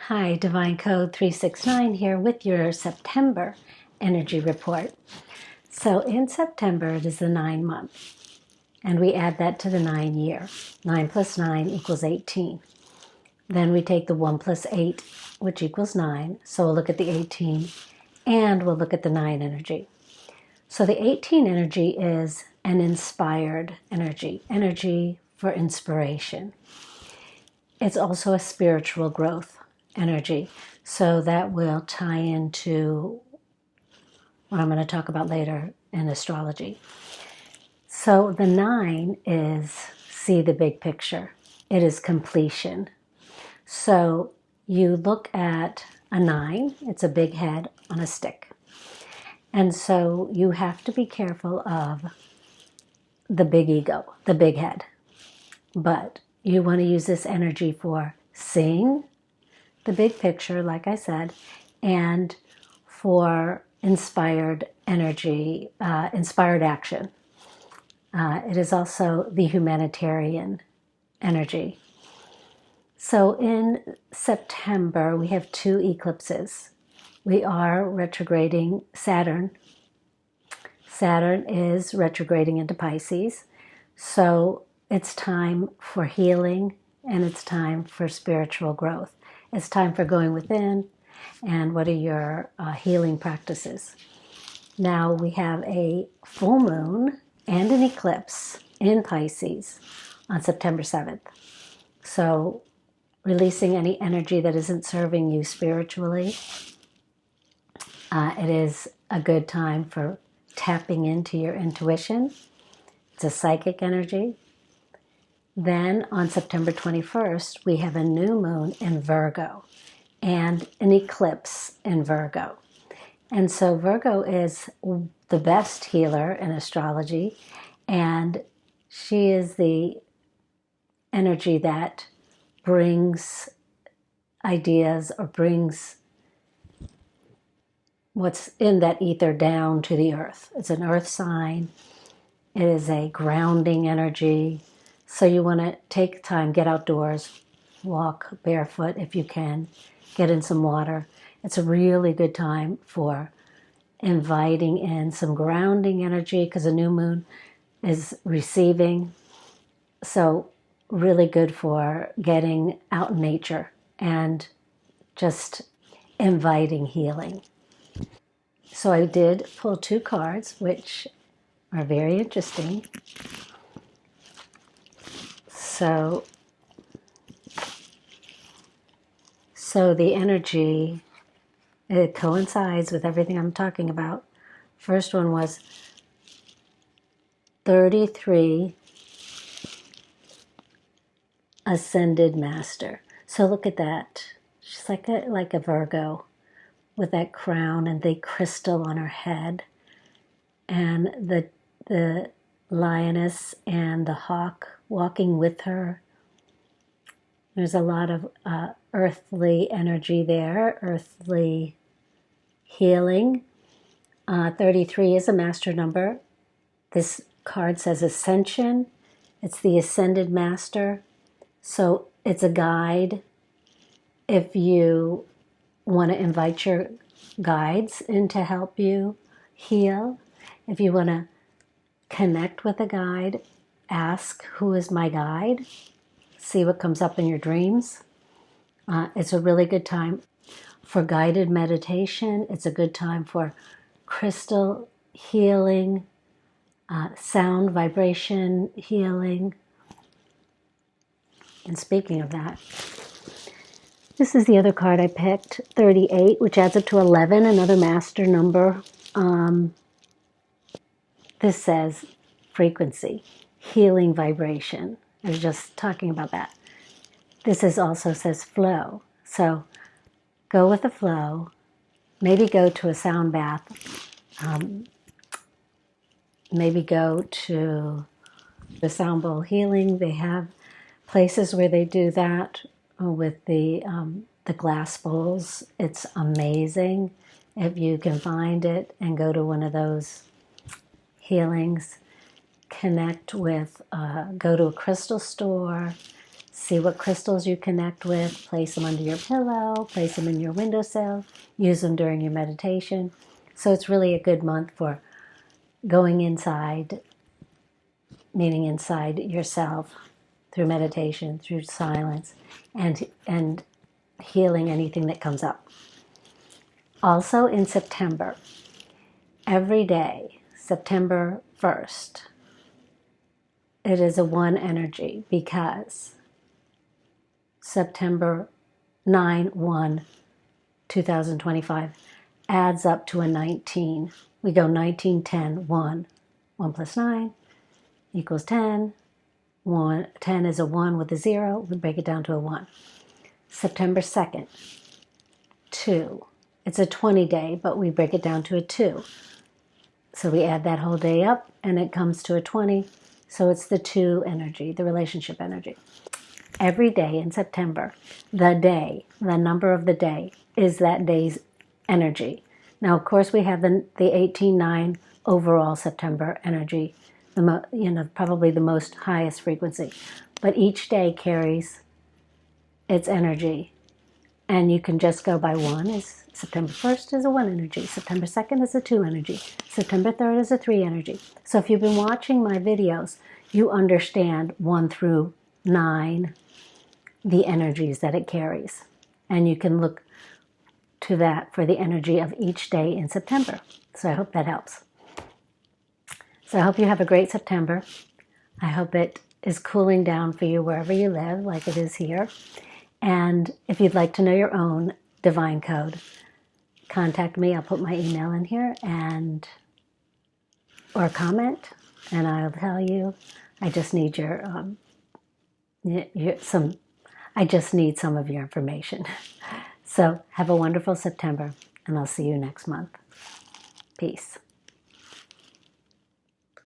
Hi, Divine Code 369 here with your September energy report. So in September, it is the 9-month, and we add that to the 9-year. 9 plus 9 equals 18. Then we take the 1 plus 8, which equals 9. So we'll look at the 18, and we'll look at the 9 energy. So the 18 energy is an inspired energy for inspiration. It's also a spiritual growth energy. So that will tie into what I'm going to talk about later in astrology. So the 9 is see the big picture. It is completion. So you look at a 9, it's a big head on a stick. And so you have to be careful of the big ego, the big head. But you want to use this energy for seeing the big picture, like I said, and for inspired energy, inspired action. It is also the humanitarian energy. So in September, we have 2 eclipses. We are retrograding Saturn. Saturn is retrograding into Pisces. So it's time for healing and it's time for spiritual growth. It's time for going within and what are your healing practices. Now we have a full moon and an eclipse in Pisces on September 7th. So releasing any energy that isn't serving you spiritually. It is a good time for tapping into your intuition. It's a psychic energy. Then on September 21st, we have a new moon in Virgo and an eclipse in Virgo. And so Virgo is the best healer in astrology, and she is the energy that brings ideas or brings what's in that ether down to the earth. It's an earth sign. It is a grounding energy. So you want to take time, get outdoors, walk barefoot if you can, get in some water. It's a really good time for inviting in some grounding energy because a new moon is receiving. So really good for getting out in nature and just inviting healing. So I did pull 2 cards, which are very interesting. So the energy, it coincides with everything I'm talking about. First one was 33 Ascended Master. So look at that. She's like a Virgo with that crown and the crystal on her head. And the lioness and the hawk walking with her. There's a lot of earthly energy there, earthly healing. 33 is a master number. This card says Ascension. It's the Ascended Master. So it's a guide. If you want to invite your guides in to help you heal, if you want to connect with a guide, ask, who is my guide? See what comes up in your dreams. It's a really good time for guided meditation. It's a good time for crystal healing, sound vibration healing. And speaking of that, this is the other card I picked, 38, which adds up to 11, another master number. This says frequency, healing vibration. I was just talking about that. This also says flow. So go with the flow. Maybe go to a sound bath. Maybe go to the sound bowl healing. They have places where they do that with the glass bowls. It's amazing if you can find it and go to one of those healings. Connect with, go to a crystal store, See what crystals you connect with, place them under your pillow, place them in your windowsill, use them during your meditation. So it's really a good month for going inside, meaning inside yourself, through meditation, through silence, and healing anything that comes up. Also in September, every day, September 1st, it is a 1 energy because September 9/1/2025 adds up to a 19. We go 19, 10, 1. 1 plus 9 equals 10. 10 is a 1 with a 0. We break it down to a 1. September 2nd, 2. It's a 20 day, but we break it down to a 2. So we add that whole day up, and it comes to a 20. So it's the 2 energy, the relationship energy. Every day in September, the number of the day, is that day's energy. Now, of course, we have the 18/9 overall September energy, probably the most highest frequency. But each day carries its energy, and you can just go by 1. Is September 1st is a 1 energy. September 2nd is a 2 energy. September 3rd is a 3 energy. So if you've been watching my videos, you understand 1 through 9, the energies that it carries. And you can look to that for the energy of each day in September. So I hope that helps. So I hope you have a great September. I hope it is cooling down for you wherever you live, like it is here. And if you'd like to know your own divine code, contact me. I'll put my email in here or comment, and I'll tell you. I just need I just need some of your information. So have a wonderful September, and I'll see you next month. Peace.